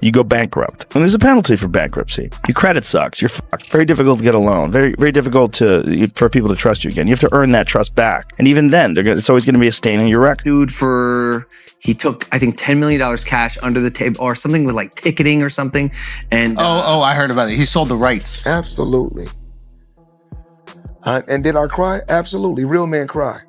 You go bankrupt. And there's a penalty for bankruptcy. Your credit sucks. You're fucked. Very difficult to get a loan. Very, very difficult for people to trust you again. You have to earn that trust back. And even then, it's always going to be a stain on your record. Dude, he took, I think, $10 million cash under the table or something with like ticketing or something. And I heard about it. He sold the rights. Absolutely. And did I cry? Absolutely. Real men cry.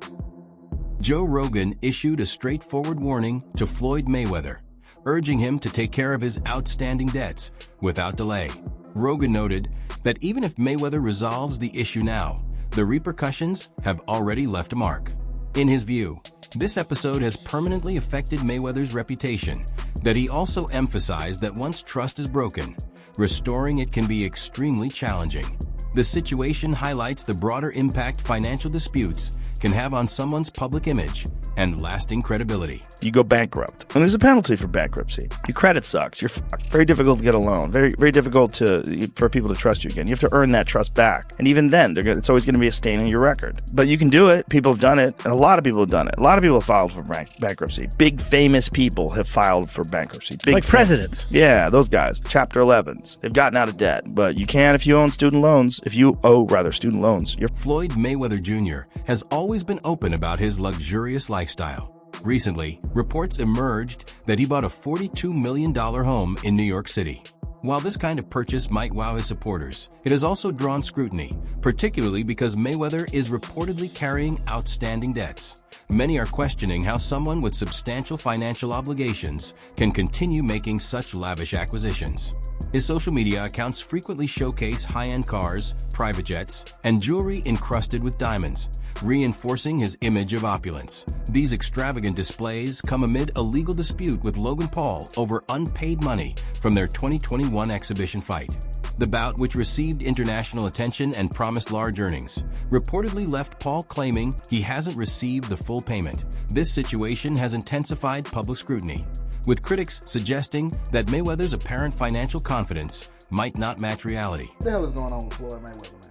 Joe Rogan issued a straightforward warning to Floyd Mayweather, urging him to take care of his outstanding debts without delay. Rogan noted that even if Mayweather resolves the issue now, the repercussions have already left a mark. In his view, this episode has permanently affected Mayweather's reputation, that he also emphasized that once trust is broken, restoring it can be extremely challenging. The situation highlights the broader impact financial disputes can have on someone's public image and lasting credibility. You go bankrupt. And there's a penalty for bankruptcy. Your credit sucks. You're fucked. Very difficult to get a loan. Very, very difficult for people to trust you again. You have to earn that trust back. And even then, it's always going to be a stain on your record. But you can do it. People have done it. And a lot of people have done it. A lot of people have filed for bankruptcy. Big famous people have filed for bankruptcy. Like presidents. Yeah, those guys. Chapter 11s. They've gotten out of debt. But you can if you own student loans. If you owe, student loans. Floyd Mayweather Jr. has always been open about his luxurious lifestyle. Recently, reports emerged that he bought a $42 million home in New York City. While this kind of purchase might wow his supporters, it has also drawn scrutiny, particularly because Mayweather is reportedly carrying outstanding debts. Many are questioning how someone with substantial financial obligations can continue making such lavish acquisitions. His social media accounts frequently showcase high-end cars, private jets, and jewelry encrusted with diamonds, reinforcing his image of opulence. These extravagant displays come amid a legal dispute with Logan Paul over unpaid money from their 2021 exhibition fight. The bout, which received international attention and promised large earnings, reportedly left Paul claiming he hasn't received the full payment. This situation has intensified public scrutiny, with critics suggesting that Mayweather's apparent financial confidence might not match reality. What the hell is going on with Floyd Mayweather, man?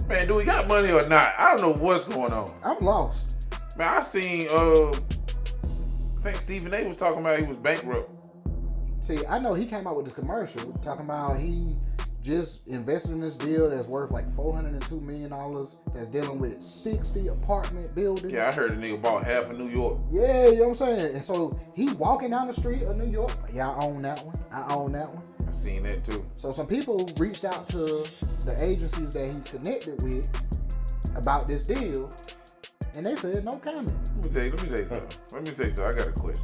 Man, do we got money or not? I don't know what's going on. I'm lost. Man, I seen, I think Stephen A was talking about he was bankrupt. See, I know he came out with this commercial talking about he just invested in this deal that's worth like $402 million that's dealing with 60 apartment buildings. Yeah, I heard a nigga bought half of New York. Yeah, you know what I'm saying? And so he walking down the street of New York. Yeah, I own that one. I own that one. I seen that too. So some people reached out to the agencies that he's connected with about this deal, and they said no comment. Let me say something. I got a question.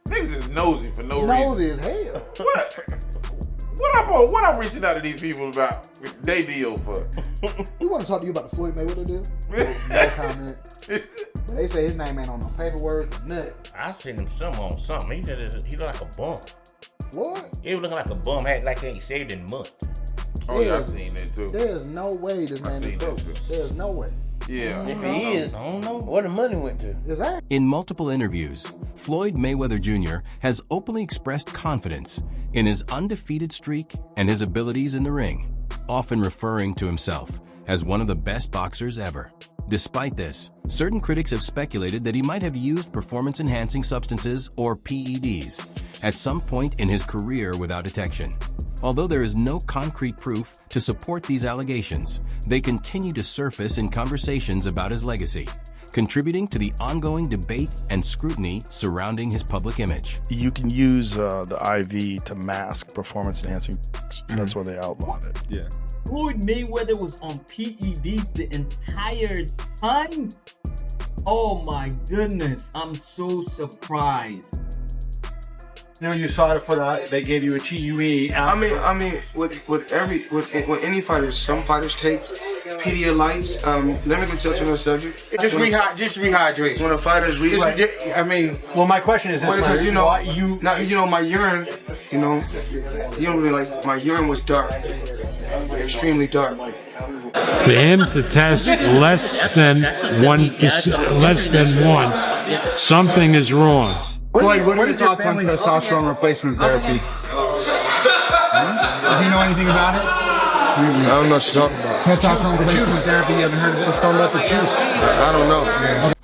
Niggas is nosy for no reason. Nosy as hell. What? What I'm reaching out to these people about they deal for? We want to talk to you about the Floyd Mayweather deal. No comment. But they say his name ain't on no paperwork or nothing. I seen him on something. He look like a bum. Floyd? He was looking like a bum, like he ain't shaved in months. Oh yeah, I seen that too. There's no way this man is broke. There's no way. Yeah. If he is, I don't know where the money went to. Exactly. In multiple interviews, Floyd Mayweather Jr. has openly expressed confidence in his undefeated streak and his abilities in the ring, often referring to himself as one of the best boxers ever. Despite this, certain critics have speculated that he might have used performance-enhancing substances, or PEDs, at some point in his career without detection. Although there is no concrete proof to support these allegations, they continue to surface in conversations about his legacy, contributing to the ongoing debate and scrutiny surrounding his public image. You can use the IV to mask performance-enhancing drugs. That's why they outlawed it. Yeah. Floyd Mayweather was on PEDs the entire time? Oh my goodness, I'm so surprised. You know, you saw it for they gave you a TUE. I mean, with any fighters, some fighters take Pedialytes. Let me touch on the subject. Just rehydrate. When a fighter's well, my question is this: because my urine, you don't really like my urine was dark, extremely dark. For him to test less than 1%, something is wrong. Floyd, what are your thoughts on testosterone replacement therapy? Do you know anything about it? I don't know what you're talking about. Testosterone replacement therapy, you haven't heard of this? Talking about the juice. I don't know.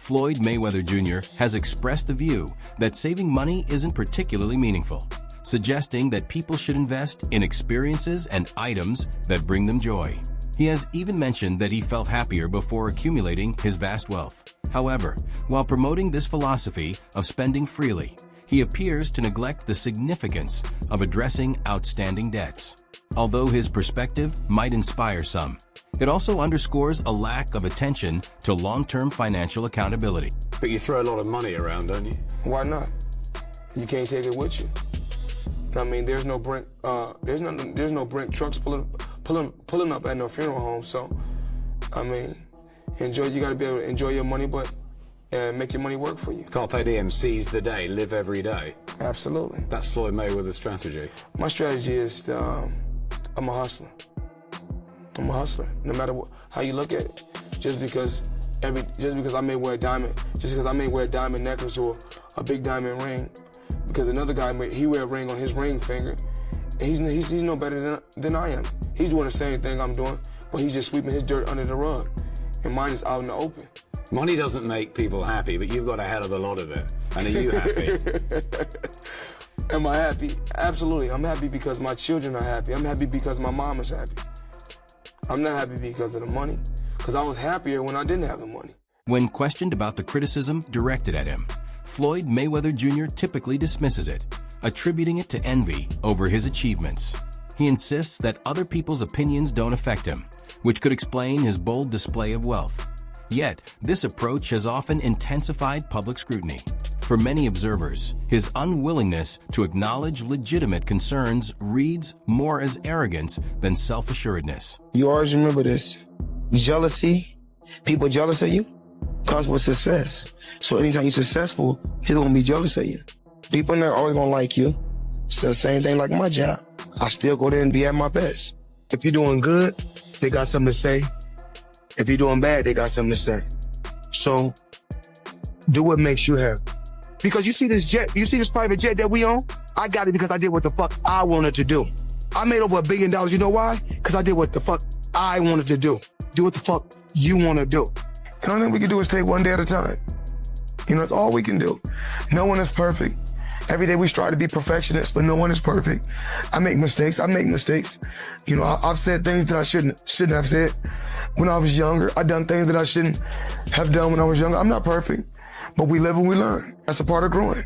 Floyd Mayweather Jr. has expressed the view that saving money isn't particularly meaningful, suggesting that people should invest in experiences and items that bring them joy. He has even mentioned that he felt happier before accumulating his vast wealth. However, while promoting this philosophy of spending freely, he appears to neglect the significance of addressing outstanding debts. Although his perspective might inspire some, it also underscores a lack of attention to long-term financial accountability. But you throw a lot of money around, don't you? Why not? You can't take it with you. I mean, there's no Brent trucks pulling up at no funeral home. So, I mean, you gotta be able to enjoy your money, but make your money work for you. Carpe diem, seize the day, live every day. Absolutely. That's Floyd Mayweather's strategy. My strategy is I'm a hustler. I'm a hustler. No matter how you look at it, just because I may wear a diamond, just because I may wear a diamond necklace or a big diamond ring, because another guy he wear a ring on his ring finger, and he's no better than I am. He's doing the same thing I'm doing, but he's just sweeping his dirt under the rug, and mine is out in the open. Money doesn't make people happy, but you've got a hell of a lot of it. And are you happy? Am I happy? Absolutely. I'm happy because my children are happy. I'm happy because my mom is happy. I'm not happy because of the money, because I was happier when I didn't have the money. When questioned about the criticism directed at him, Floyd Mayweather Jr. typically dismisses it, attributing it to envy over his achievements. He insists that other people's opinions don't affect him, which could explain his bold display of wealth. Yet, this approach has often intensified public scrutiny. For many observers, his unwillingness to acknowledge legitimate concerns reads more as arrogance than self-assuredness. You always remember this. Jealousy, people jealous of you, comes with success. So anytime you're successful, people gonna be jealous of you. People in there always gonna like you. It's the same thing like my job. I still go there and be at my best. If you're doing good, they got something to say. If you're doing bad, they got something to say. So do what makes you happy. Because you see this jet, you see this private jet that we own? I got it because I did what the fuck I wanted to do. I made over $1 billion. You know why? Because I did what the fuck I wanted to do. Do what the fuck you want to do. And the only thing we can do is take one day at a time. You know, that's all we can do. No one is perfect. Every day we strive to be perfectionists, but no one is perfect. I make mistakes. You know, I've said things that I shouldn't have said when I was younger. I've done things that I shouldn't have done when I was younger. I'm not perfect, but we live and we learn. That's a part of growing.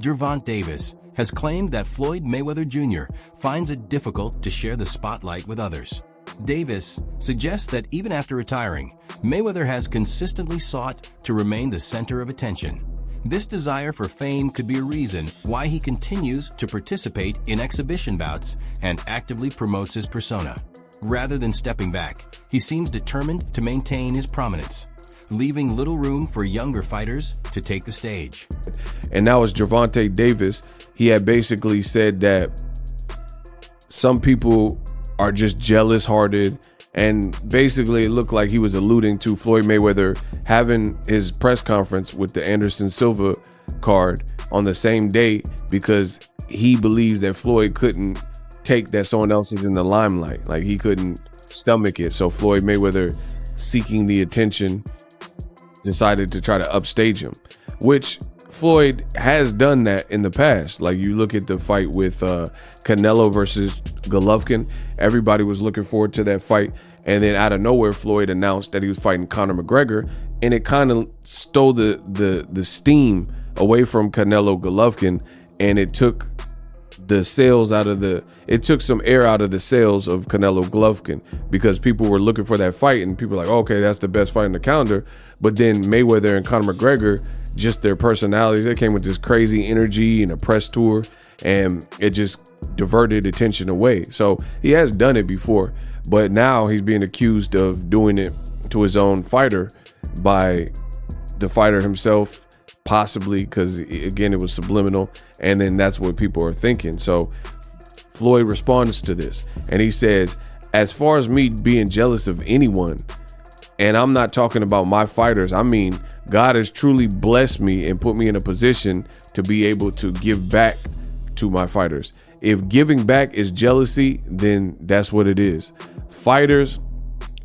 Gervonta Davis has claimed that Floyd Mayweather Jr. finds it difficult to share the spotlight with others. Davis suggests that even after retiring, Mayweather has consistently sought to remain the center of attention. This desire for fame could be a reason why he continues to participate in exhibition bouts and actively promotes his persona. Rather than stepping back, he seems determined to maintain his prominence, leaving little room for younger fighters to take the stage. And now it's Gervonta Davis. He had basically said that some people are just jealous-hearted, and basically it looked like he was alluding to Floyd Mayweather having his press conference with the Anderson Silva card on the same day because he believes that Floyd couldn't take that someone else is in the limelight. Like, he couldn't stomach it. So Floyd Mayweather, seeking the attention, decided to try to upstage him, which Floyd has done that in the past. Like, you look at the fight with Canelo versus Golovkin. Everybody was looking forward to that fight, and then out of nowhere, Floyd announced that he was fighting Conor McGregor, and it kind of stole the steam away from Canelo Golovkin, and it took the sails out of it took some air out of the sails of Canelo Golovkin, because people were looking for that fight, and people were like, oh, okay, that's the best fight in the calendar. But then Mayweather and Conor McGregor, just their personalities, they came with this crazy energy and a press tour, and it just diverted attention away. So he has done it before, but now he's being accused of doing it to his own fighter by the fighter himself, possibly, because again, it was subliminal, and then that's what people are thinking. So Floyd responds to this, and he says, as far as me being jealous of anyone, and I'm not talking about my fighters, I mean, God has truly blessed me and put me in a position to be able to give back to my fighters. If giving back is jealousy, then that's what it is. Fighters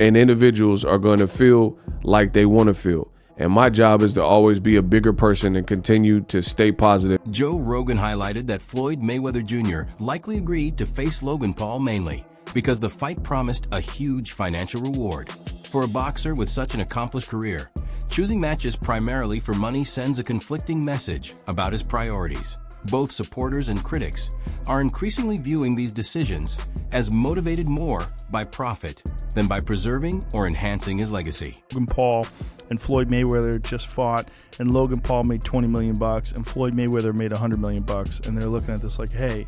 and individuals are going to feel like they want to feel. And my job is to always be a bigger person and continue to stay positive. Joe Rogan highlighted that Floyd Mayweather Jr. likely agreed to face Logan Paul mainly because the fight promised a huge financial reward. For a boxer with such an accomplished career, choosing matches primarily for money sends a conflicting message about his priorities. Both supporters and critics are increasingly viewing these decisions as motivated more by profit than by preserving or enhancing his legacy. Logan Paul and Floyd Mayweather just fought, and Logan Paul made $20 million and Floyd Mayweather made $100 million, and they're looking at this like, hey,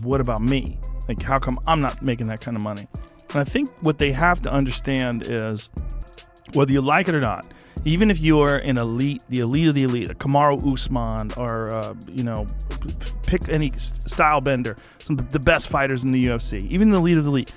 what about me? Like, how come I'm not making that kind of money? And I think what they have to understand is, whether you like it or not, even if you are an elite, the elite of the elite, a Kamaru Usman, or pick any style bender, some of the best fighters in the UFC, even the elite of the elite,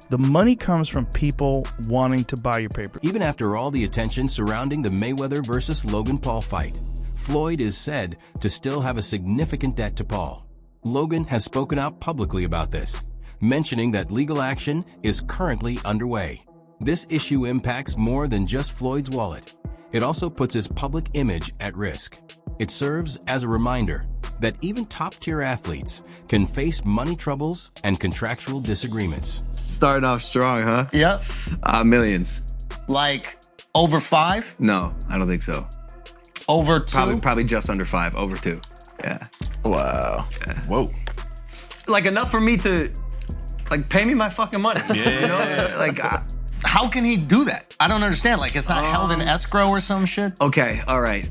the money comes from people wanting to buy your paper. Even after all the attention surrounding the Mayweather versus Logan Paul fight, Floyd is said to still have a significant debt to Paul. Logan has spoken out publicly about this, mentioning that legal action is currently underway. This issue impacts more than just Floyd's wallet. It also puts his public image at risk. It serves as a reminder that even top-tier athletes can face money troubles and contractual disagreements. Starting off strong, huh? Yep. Millions. Like over 5? No, I don't think so. Over 2? Probably just under 5. Over 2. Yeah. Wow. Yeah. Whoa. Like enough for me to, like, pay me my fucking money. Yeah. You know? Like, how can he do that? I don't understand. Like, it's not held in escrow or some shit? Okay, all right.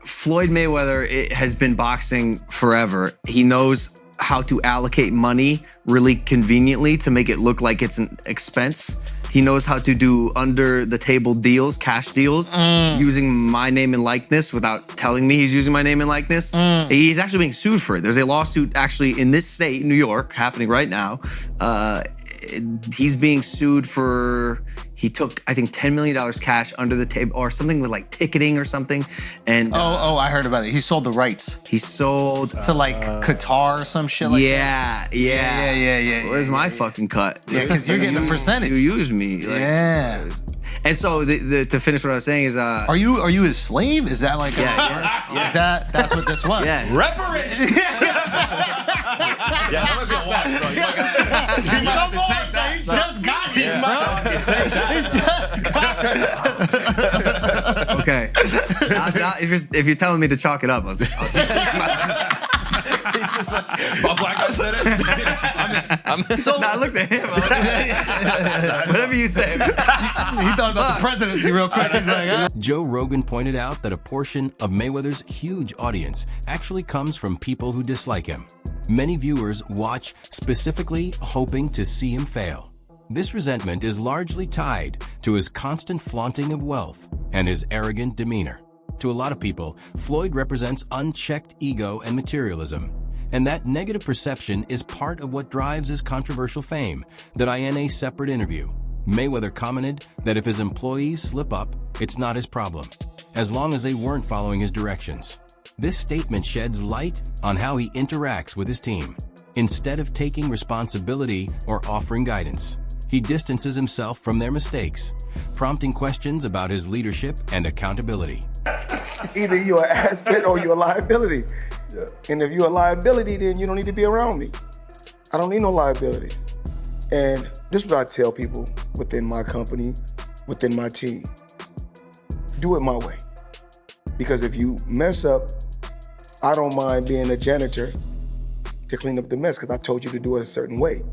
Floyd Mayweather has been boxing forever. He knows how to allocate money really conveniently to make it look like it's an expense. He knows how to do under-the-table deals, cash deals, using my name and likeness without telling me he's using my name and likeness. He's actually being sued for it. There's a lawsuit actually in this state, New York, happening right now. He's being sued for, he took, I think, $10 million cash under the table or something with like ticketing or something. And I heard about it. He sold the rights. He sold to like Qatar or some shit like that. Yeah. Where's my fucking cut? Yeah, because you're getting a percentage. You use me. Like, yeah. And so to finish what I was saying is, are you his slave? Is that like Is that's what this was? Yeah. Reparations. Yeah, that must be a watch, bro. You might have to take that. He just got it. Okay. If you're telling me to chalk it up, I'll take it. He's just like, a black guy said it. I looked at him. Whatever you say. He thought about the presidency real quick. He's like, Joe Rogan pointed out that a portion of Mayweather's huge audience actually comes from people who dislike him. Many viewers watch specifically hoping to see him fail. This resentment is largely tied to his constant flaunting of wealth and his arrogant demeanor. To a lot of people, Floyd represents unchecked ego and materialism, and that negative perception is part of what drives his controversial fame. That in a separate interview, Mayweather commented that if his employees slip up, it's not his problem, as long as they weren't following his directions. This statement sheds light on how he interacts with his team. Instead of taking responsibility or offering guidance, he distances himself from their mistakes, prompting questions about his leadership and accountability. Either you're an asset or you're a liability. Yeah. And if you're a liability, then you don't need to be around me. I don't need no liabilities. And this is what I tell people within my company, within my team. Do it my way. Because if you mess up, I don't mind being a janitor to clean up the mess because I told you to do it a certain way.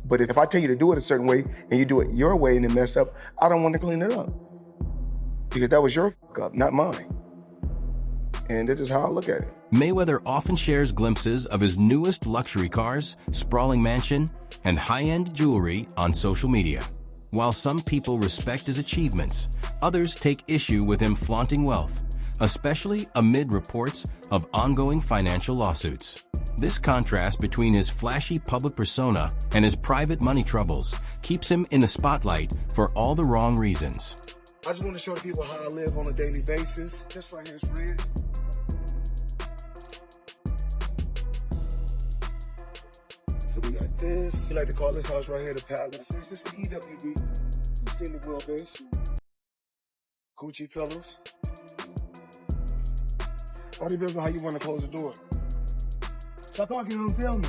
But if I tell you to do it a certain way and you do it your way and then mess up, I don't want to clean it up. Because that was your fuck up, not mine. And this is how I look at it. Mayweather often shares glimpses of his newest luxury cars, sprawling mansion, and high-end jewelry on social media. While some people respect his achievements, others take issue with him flaunting wealth, especially amid reports of ongoing financial lawsuits. This contrast between his flashy public persona and his private money troubles keeps him in the spotlight for all the wrong reasons. I just want to show people how I live on a daily basis. This right here is red. So we got this. We like to call this house right here the Palace. This is the EWB. Extended wheelbase. Gucci pillows. All depends on how you want to close the door. Stop talking, don't film me.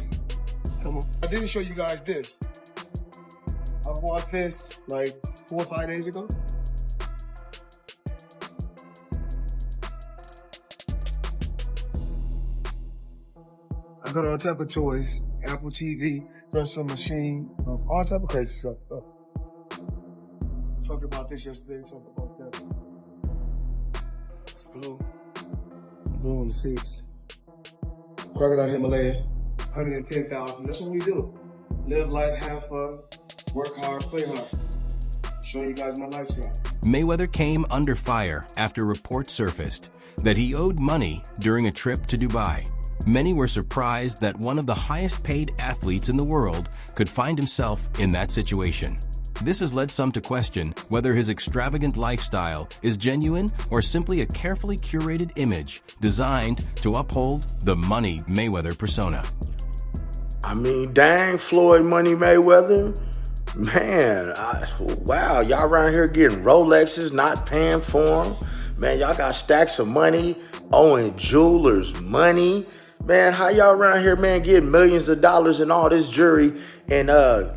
Come on. I didn't show you guys this. I bought this like 4 or 5 days ago. I got all type of toys, Apple TV, virtual machine, all type of crazy stuff. Talked about this yesterday, talked about that. It's blue. Blue on the seats. Crocodile Himalaya, 110,000. That's what we do. Live life, have fun, work hard, play hard. Showing you guys my lifestyle. Mayweather came under fire after reports surfaced that he owed money during a trip to Dubai. Many were surprised that one of the highest paid athletes in the world could find himself in that situation. This has led some to question whether his extravagant lifestyle is genuine or simply a carefully curated image designed to uphold the Money Mayweather persona. I mean, dang, Floyd Money Mayweather. Man, wow, y'all around here getting Rolexes, not paying for them. Man, y'all got stacks of money, owing jewelers money. Man, how y'all around here, man, getting millions of dollars in all this jewelry and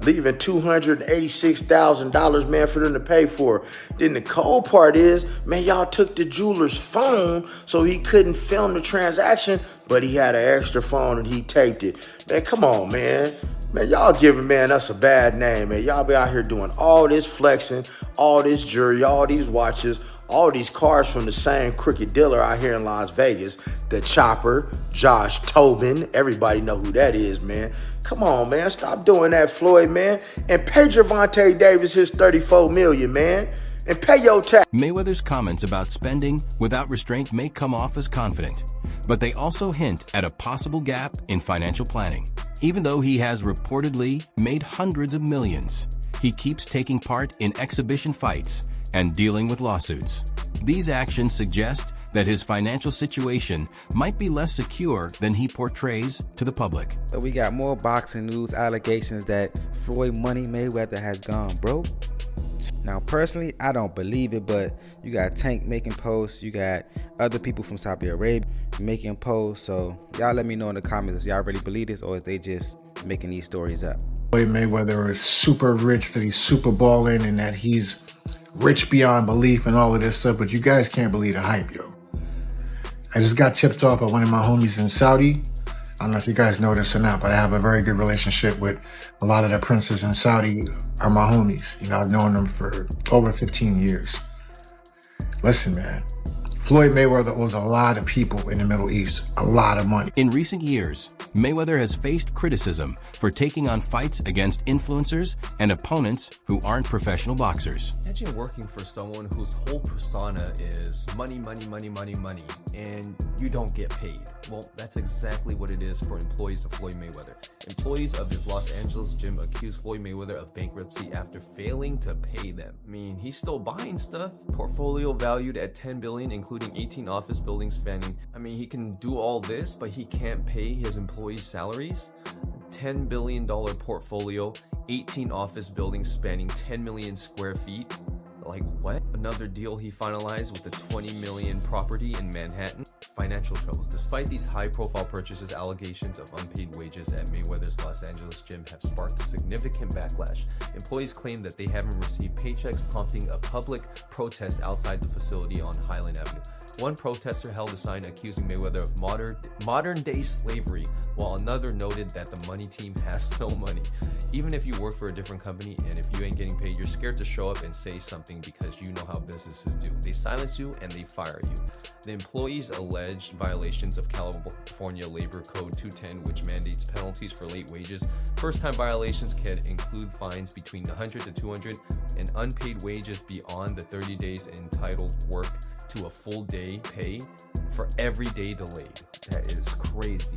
leaving $286,000, man, for them to pay for? Then the cold part is, man, y'all took the jeweler's phone so he couldn't film the transaction, but he had an extra phone and he taped it. Man, come on, man. Man, y'all giving, man, us a bad name, man. Y'all be out here doing all this flexing, all this jewelry, all these watches, all these cars from the same crooked dealer out here in Las Vegas. The Chopper, Josh Tobin, everybody know who that is, man. Come on, man, stop doing that, Floyd, man. And pay Gervonta Davis his $34 million, man. And pay your tax. Mayweather's comments about spending without restraint may come off as confident, but they also hint at a possible gap in financial planning. Even though he has reportedly made hundreds of millions, he keeps taking part in exhibition fights and dealing with lawsuits. These actions suggest that his financial situation might be less secure than he portrays to the public. So we got more boxing news allegations that Floyd Money Mayweather has gone broke. Now, personally, I don't believe it, but you got Tank making posts, you got other people from Saudi Arabia making posts, so y'all let me know in the comments if y'all really believe this or if they just making these stories up. Floyd Mayweather is super rich, that he's super balling, and that he's rich beyond belief and all of this stuff, but you guys can't believe the hype, yo. I just got tipped off by one of my homies in Saudi. I don't know if you guys know this or not, but I have a very good relationship with a lot of the princes in Saudi are my homies. You know, I've known them for over 15 years. Listen, man, Floyd Mayweather owes a lot of people in the Middle East a lot of money. In recent years, Mayweather has faced criticism for taking on fights against influencers and opponents who aren't professional boxers. Imagine working for someone whose whole persona is money, money, money, money, money, and you don't get paid. Well, that's exactly what it is for employees of Floyd Mayweather. Employees of his Los Angeles gym accused Floyd Mayweather of bankruptcy after failing to pay them. I mean, he's still buying stuff. Portfolio valued at $10 billion, including 18 office buildings spanning. I mean, he can do all this, but he can't pay his employees' salaries. $10 billion portfolio, 18 office buildings spanning 10 million square feet. Like what? Another deal he finalized with a $20 million property in Manhattan. Financial troubles. Despite these high-profile purchases, allegations of unpaid wages at Mayweather's Los Angeles gym have sparked a significant backlash. Employees claim that they haven't received paychecks, prompting a public protest outside the facility on Highland Avenue. One protester held a sign accusing Mayweather of modern-day slavery, while another noted that the money team has no money. Even if you work for a different company and if you ain't getting paid, you're scared to show up and say something because you know how businesses do. They silence you and they fire you. The employees alleged violations of California Labor Code 210, which mandates penalties for late wages. First-time violations can include fines between $100 to $200 and unpaid wages beyond the 30 days entitled work to a full day pay for every day delayed. That is crazy.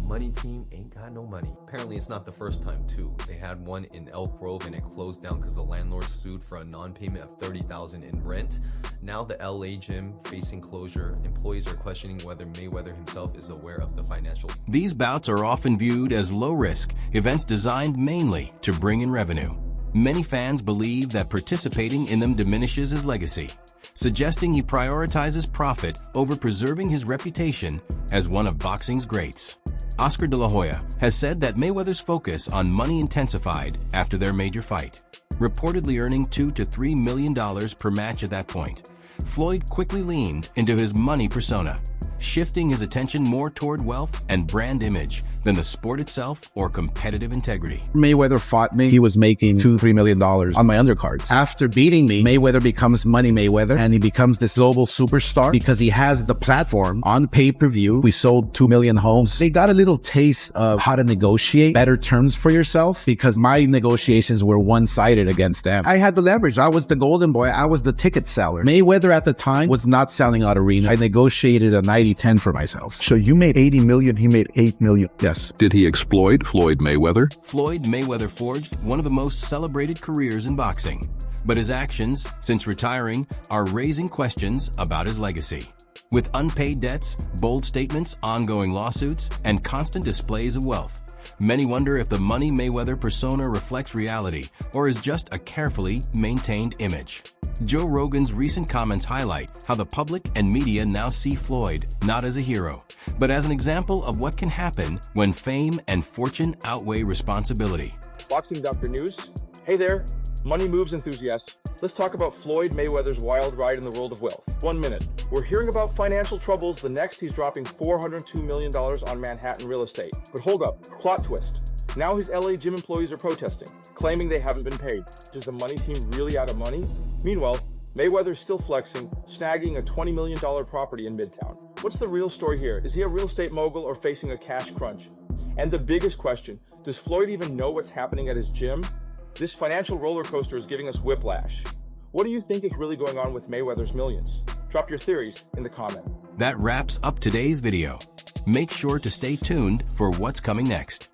money team ain't got no money. Apparently it's not the first time too. They had one in Elk Grove and it closed down because the landlord sued for a non-payment of $30,000 in rent. Now the LA gym facing closure. Employees are questioning whether Mayweather himself is aware of the financial. These bouts are often viewed as low-risk events designed mainly to bring in revenue. Many fans believe that participating in them diminishes his legacy, suggesting he prioritizes profit over preserving his reputation as one of boxing's greats. Oscar De La Hoya has said that Mayweather's focus on money intensified after their major fight, reportedly earning $2 to $3 million per match at that point. Floyd quickly leaned into his money persona, shifting his attention more toward wealth and brand image than the sport itself or competitive integrity. Mayweather fought me. He was making $2-3 million on my undercards. After beating me, Mayweather becomes Money Mayweather, and he becomes this global superstar because he has the platform on pay-per-view. We sold 2 million homes. They got a little taste of how to negotiate better terms for yourself because my negotiations were one-sided against them. I had the leverage. I was the golden boy. I was the ticket seller. Mayweather at the time was not selling out arenas. I negotiated a 90-10 for myself. So you made 80 million, he made 8 million. Yes. Did he exploit Floyd Mayweather? Floyd Mayweather forged one of the most celebrated careers in boxing, but his actions since retiring are raising questions about his legacy. With unpaid debts, bold statements, ongoing lawsuits, and constant displays of wealth, many wonder if the Money Mayweather persona reflects reality or is just a carefully maintained image. Joe Rogan's recent comments highlight how the public and media now see Floyd not as a hero, but as an example of what can happen when fame and fortune outweigh responsibility. Boxing Doctor News. Hey there, money moves enthusiasts. Let's talk about Floyd Mayweather's wild ride in the world of wealth. 1 minute. We're hearing about financial troubles. The next, he's dropping $402 million on Manhattan real estate. But hold up, plot twist. Now his LA gym employees are protesting, claiming they haven't been paid. Is the money team really out of money? Meanwhile, Mayweather's still flexing, snagging a $20 million property in Midtown. What's the real story here? Is he a real estate mogul or facing a cash crunch? And the biggest question, does Floyd even know what's happening at his gym? This financial roller coaster is giving us whiplash. What do you think is really going on with Mayweather's millions? Drop your theories in the comment. That wraps up today's video. Make sure to stay tuned for what's coming next.